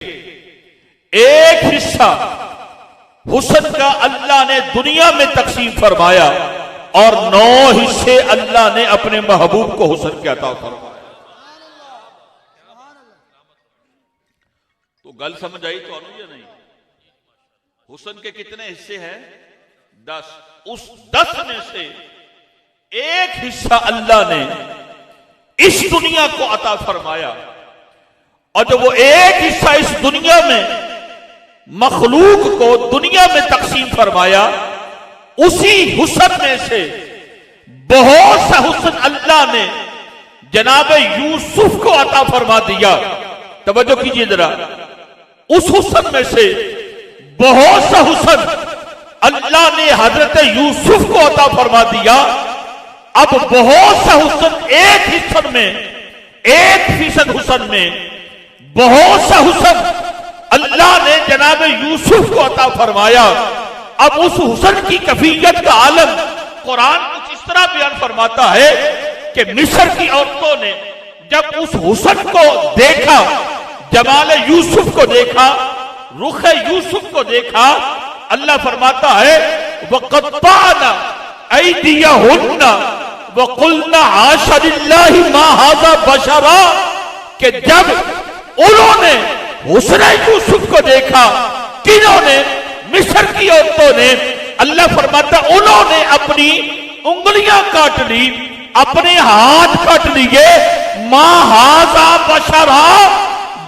ایک حصہ حسن کا اللہ نے دنیا میں تقسیم فرمایا اور 9 حصے اللہ نے اپنے محبوب کو حسن کے عطا فرمایا. تو گل سمجھ آئی تو یا نہیں؟ حسن کے کتنے حصے ہیں؟ 10. اس 10 میں سے ایک حصہ اللہ نے اس دنیا کو عطا فرمایا، اور جب وہ ایک حصہ اس دنیا میں مخلوق کو دنیا میں تقسیم فرمایا، اسی حسن میں سے بہت سا حسن اللہ نے جناب یوسف کو عطا فرما دیا. توجہ کیجئے ذرا، اس حسن میں سے بہت سا حسن اللہ نے حضرت یوسف کو عطا فرما دیا. اب بہت سا حسن ایک حسن میں، 1% حسن میں بہت سا حسن اللہ نے جناب یوسف کو عطا فرمایا. اب اس حسن کی کیفیت کا عالم قرآن کچھ اس طرح بیان فرماتا ہے کہ مصر کی عورتوں نے جب اس حسن کو دیکھا، جمال یوسف کو دیکھا، رخ یوسف کو دیکھا، اللہ فرماتا ہے وَقَطَّعْنَا أَيْدِيَهُنَّ وَقُلْنَا حَاشَ لِلَّهِ مَا هَذَا بَشَرًا، کہ جب انہوں نے حسن یوسف کو دیکھا، کنہوں نے؟ مصر کی عورتوں نے. اللہ فرماتا انہوں نے اپنی انگلیاں کاٹ لی، اپنے ہاتھ کاٹ لیے. ما ھذا بشرا،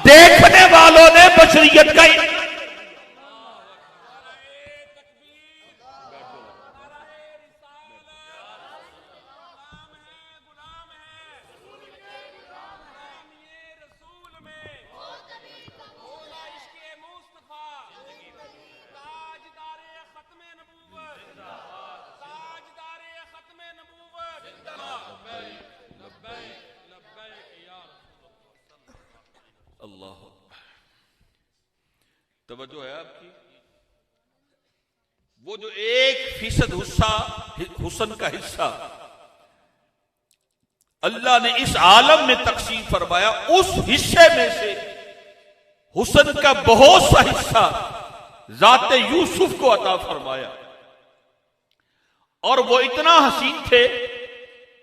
دیکھنے والوں نے بشریت کا توجہ ہے آپ کی. وہ جو 1% حصہ حسن کا حصہ اللہ نے اس عالم میں تقسیم فرمایا، اس حصے میں سے حسن کا بہت سا حصہ ذات یوسف کو عطا فرمایا. اور وہ اتنا حسین تھے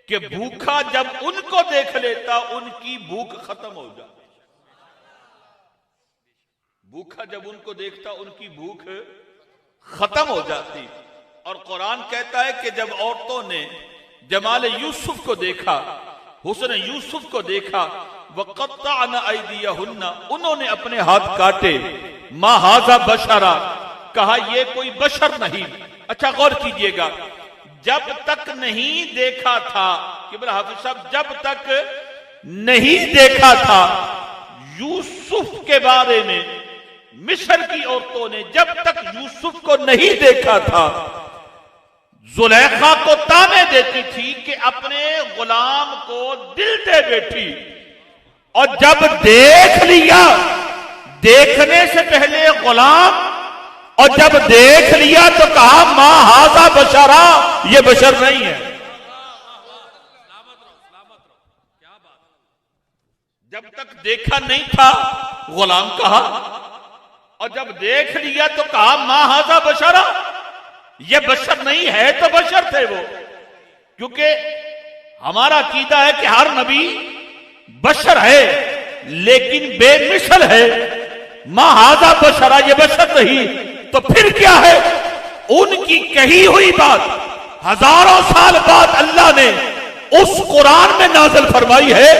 کہ بھوکا جب ان کو دیکھ لیتا ان کی بھوک ختم ہو جاتی. بھوکا جب ان کو دیکھتا ان کی بھوک ختم ہو جاتی. اور قرآن کہتا ہے کہ جب عورتوں نے جمال یوسف کو دیکھا، حسن یوسف کو دیکھا، وَقَطَّعْنَا أَيْدِيَهُنَّ، انہوں نے اپنے ہاتھ کاٹے. مَا هَذَا بَشَرًا، کہا یہ کوئی بشر نہیں. اچھا غور کیجئے گا، جب تک نہیں دیکھا تھا، قبلہ حافظ صاحب، جب تک نہیں دیکھا تھا یوسف کے بارے میں، مصر کی عورتوں نے جب تک یوسف کو نہیں دیکھا تھا، زلیخا کو تانے دیتی تھی کہ اپنے غلام کو دل دے بیٹھی. اور جب دیکھ لیا، دیکھنے سے پہلے غلام، اور جب دیکھ لیا تو کہا ما ھذا بشرا، یہ بشر نہیں ہے. جب تک دیکھا نہیں تھا غلام کہا، اور جب دیکھ لیا تو کہا ما ھذا بشرا، یہ بشر نہیں ہے. تو بشر تھے وہ، کیونکہ ہمارا عقیدہ ہے کہ ہر نبی بشر ہے لیکن بے مثل ہے. ما ھذا بشرا، یہ بشر نہیں. تو پھر کیا ہے؟ ان کی کہی ہوئی بات ہزاروں سال بعد اللہ نے اس قرآن میں نازل فرمائی ہے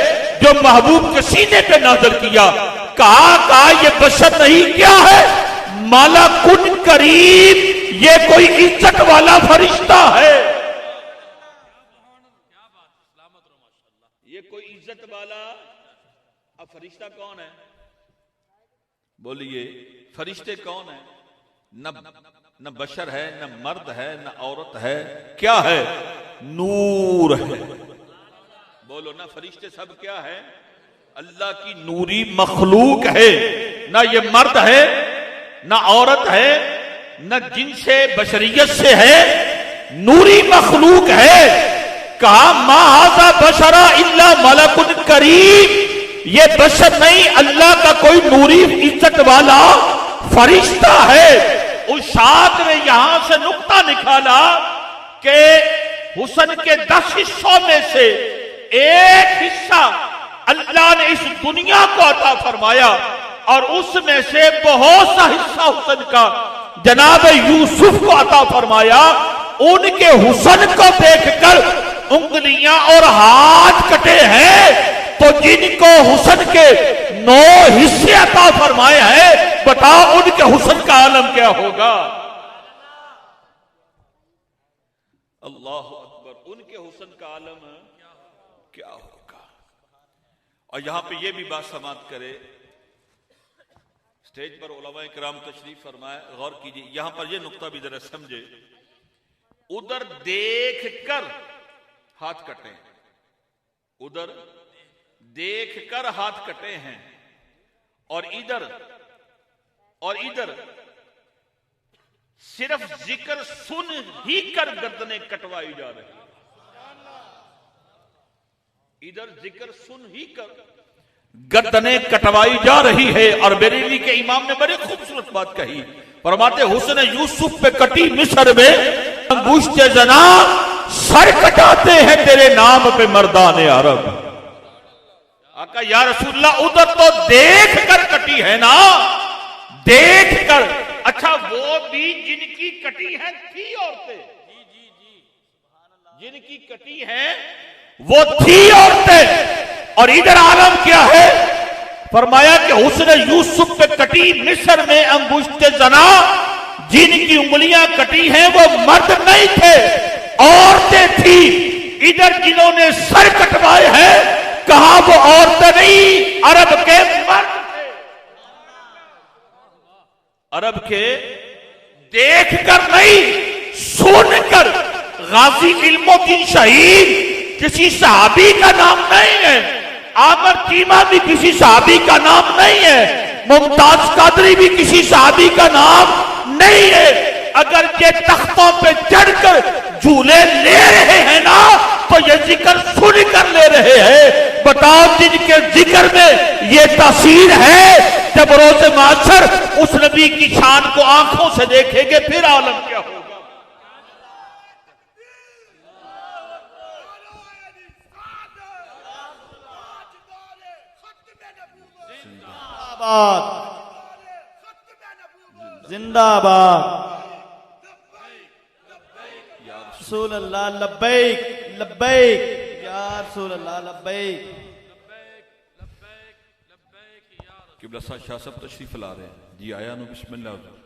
جو محبوب کے سینے پہ نازل کیا. کہا یہ بشر نہیں، کیا ہے؟ ملکٌ کریم، یہ کوئی عزت والا فرشتہ ہے. یہ کوئی عزت والا. اب فرشتہ کون ہے؟ بولیے فرشتے کون ہیں؟ نہ بشر ہے، نہ مرد ہے، نہ عورت ہے. کیا ہے؟ نور ہے. بولو نا، فرشتے سب کیا ہے؟ اللہ کی نوری مخلوق ہے. نہ یہ مرد ہے، نہ عورت ہے، نہ جن سے بشریت سے ہے، نوری مخلوق ہے. کہا ما ھذا بشرا الا ملک کریم، یہ بشر نہیں، اللہ کا کوئی نوری عزت والا فرشتہ ہے۔ اس شاعر نے یہاں سے نقطہ نکالا کہ حسن کے 10 حصوں میں سے ایک حصہ اللہ نے اس دنیا کو عطا فرمایا، اور اس میں سے بہت سا حصہ حسن کا جناب یوسف کو عطا فرمایا۔ ان کے حسن کو دیکھ کر انگلیاں اور ہاتھ کٹے ہیں، تو جن کو حسن کے 9 حصے عطا فرمائے ہیں، بتاؤ ان کے حسن کا عالم کیا ہوگا؟ اللہ اکبر، ان کے حسن کا عالم کیا ہوگا؟ اور یہاں پہ یہ بھی بات سماعت کرے، سٹیج پر علماء کرام تشریف فرمائے، غور کیجئے، یہاں پر یہ نقطہ بھی ذرا سمجھے۔ ادھر دیکھ کر ہاتھ کٹے ہیں، ادھر دیکھ کر ہاتھ کٹے ہیں، اور ادھر صرف ذکر سن ہی کر گردنیں کٹوائی جا رہی ہیں۔ ادھر ذکر سن ہی کر گردنیں کٹوائی جا رہی ہے۔ اور بریلی کے امام نے بڑی خوبصورت بات کہی، فرماتے حسن یوسف پہ کٹی مصر میں انگشت زنا، سر کٹاتے ہیں تیرے نام پہ مردان عرب۔ آقا یا رسول اللہ، ادھر تو دیکھ کر کٹی ہے نا، دیکھ کر۔ اچھا وہ بھی جن کی کٹی ہیں تھی عورتیں، جن کی کٹی ہیں وہ تھی عورتیں، اور ادھر عالم کیا ہے؟ فرمایا کہ حسن یوسف پہ کٹی مصر میں انگشت زنا، جن کی انگلیاں کٹی ہیں وہ مرد نہیں تھے، عورتیں تھی۔ ادھر جنہوں نے سر کٹوائے ہیں، کہاں وہ عورتیں نہیں، عرب کے مرد تھے، عرب کے دیکھ کر نہیں، سن کر۔ غازی علم الدین شہید کسی صحابی کا نام نہیں ہے، عامر چیمہ بھی کسی صحابی کا نام نہیں ہے، ممتاز قادری بھی کسی صحابی کا نام نہیں ہے۔ اگر یہ تختوں پہ چڑھ کر جھولے لے رہے ہیں نا، تو یہ ذکر سن کر لے رہے ہیں۔ بتاؤ جن کے ذکر میں یہ تاثیر ہے، جب روز محشر اس نبی کی شان کو آنکھوں سے دیکھیں گے، پھر عالم کیا ہوگا؟ زندہ باد رسول اللہ، لبیک لبیک یا رسول اللہ، لبیک۔ قبلہ شاہ صاحب تشریف لا رہے ہیں جی، آیا نو بسم اللہ۔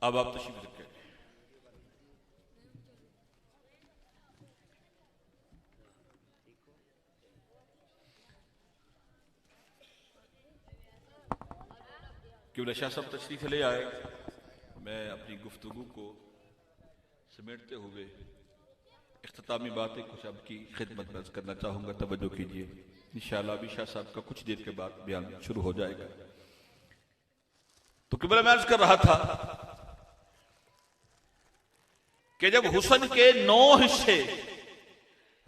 اب آپ تشریف رکھیں۔ قبلہ شاہ صاحب تشریف لے آئے۔ میں اپنی گفتگو کو سمیٹتے ہوئے اختتامی باتیں کچھ اب کی خدمت میں کرنا چاہوں گا، توجہ کیجئے۔ انشاءاللہ ابھی شاہ صاحب کا کچھ دیر کے بعد بیان شروع ہو جائے گا۔ تو قبلہ میں عرض کر رہا تھا کہ جب حسن کے 9 حصے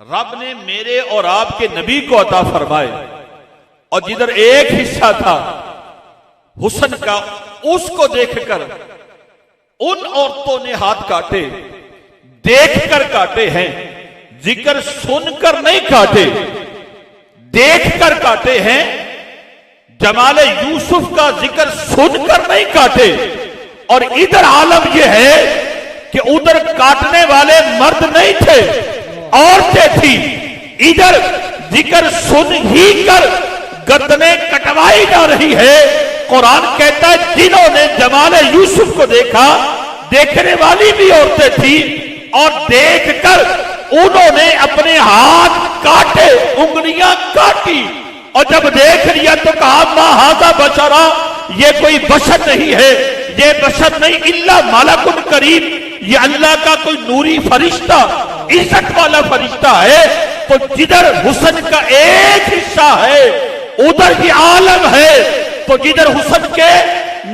رب نے میرے اور آپ کے نبی کو عطا فرمائے، اور جدھر ایک حصہ تھا حسن کا، اس کو دیکھ کر ان عورتوں نے ہاتھ کاٹے، دیکھ کر کاٹے ہیں، ذکر سن کر نہیں کاٹے، دیکھ کر کاٹے ہیں۔ جمال یوسف کا ذکر سن کر نہیں کاٹے۔ اور ادھر عالم یہ ہے کہ ادھر کاٹنے والے مرد نہیں تھے، عورتیں تھی۔ ادھر ذکر سن ہی کر گردنیں کٹوائی جا رہی ہے۔ قرآن کہتا ہے جنہوں نے جمال یوسف کو دیکھا، دیکھنے والی بھی عورتیں تھی، اور دیکھ کر انہوں نے اپنے ہاتھ کاٹے، انگلیاں کاٹی، اور جب دیکھ لیا تو کہا ما ھذا بشرا، یہ کوئی بشر نہیں ہے، یہ بشر نہیں الا ملک کریم، یہ اللہ کا کوئی نوری فرشتہ، عزت والا فرشتہ ہے۔ تو جدھر حسن کا ایک حصہ ہے ادھر بھی عالم ہے، تو جدھر حسن کے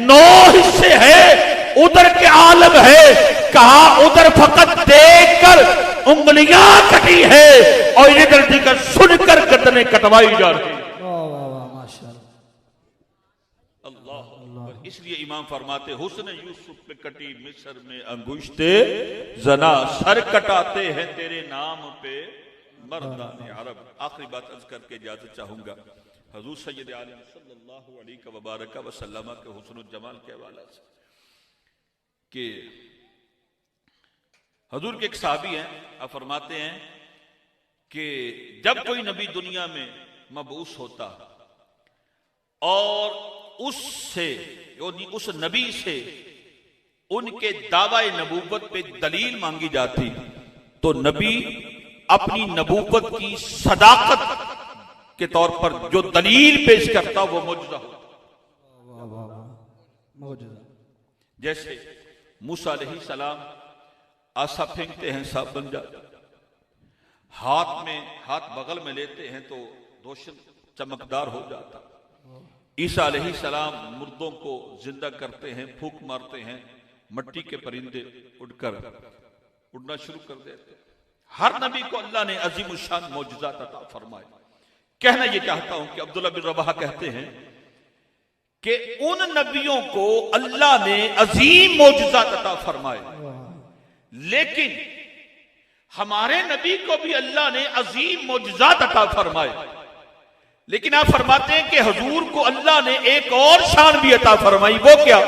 9 حصے ہیں ادھر کے عالم ہے۔ کہا ادھر فقط دیکھ کر انگلیاں کٹی ہے اور ادھر دیکھ سن کر گردنیں کٹوائی جا رہی ہیں۔ اس لیے امام فرماتے حسن یوسف پہ کٹی مصر میں انگشتے زنا، سر کٹاتے ہیں تیرے نام پہ مردان عرب۔ آخری بات عرض کر کے اجازت چاہوں گا حضور سید عالم صلی اللہ علیہ وبارک وسلم کے حسن و جمال کے حوالے سے، کہ حضور کے ایک صحابی ہیں، آپ فرماتے ہیں کہ جب کوئی نبی دنیا میں مبعوث ہوتا اور اس نبی سے ان کے دعوی نبوت پہ دلیل مانگی جاتی تو نبی اپنی نبوت کی صداقت کے طور پر جو دلیل پیش کرتا وہ معجزہ ہوتا۔ جیسے موسیٰ علیہ السلام آسا پھینکتے ہیں سانپ بن جاتا، ہاتھ بغل میں لیتے ہیں تو روشن چمکدار ہو جاتا۔ عیسیٰ علیہ السلام مردوں کو زندہ کرتے ہیں، پھونک مارتے ہیں، مٹی کے پرندے اڑنا شروع کر دیتے ہیں۔ ہر نبی کو اللہ نے عظیم الشان معجزات عطا فرمائے۔ کہنا یہ چاہتا ہوں کہ عبداللہ بن رواحہ کہتے ہیں کہ ان نبیوں کو اللہ نے عظیم معجزات عطا فرمائے، لیکن ہمارے نبی کو بھی اللہ نے عظیم معجزات عطا فرمائے، لیکن آپ فرماتے ہیں کہ حضور کو اللہ نے ایک اور شان بھی عطا فرمائی۔ وہ کیا؟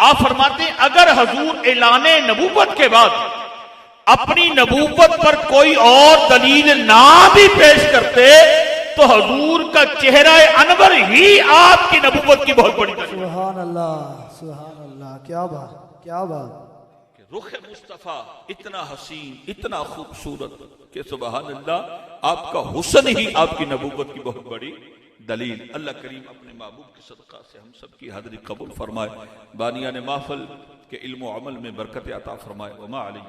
آپ فرماتے ہیں اگر حضور اعلان نبوت کے بعد اپنی نبوت پر کوئی اور دلیل نہ بھی پیش کرتے تو حضور کا چہرہ انور ہی آپ کی نبوت کی بہت بڑی دلیل۔ سبحان اللہ، کیا بات، کیا بات۔ رخ مصطفیٰ اتنا حسین، اتنا خوبصورت کہ سبحان اللہ آپ کا حسن ہی آپ کی نبوت کی بہت بڑی دلیل۔ اللہ کریم اپنے محبوب کے صدقہ سے ہم سب کی حاضری قبول فرمائے، بانیان محفل کے علم و عمل میں برکت عطا فرمائے۔ وما علیہ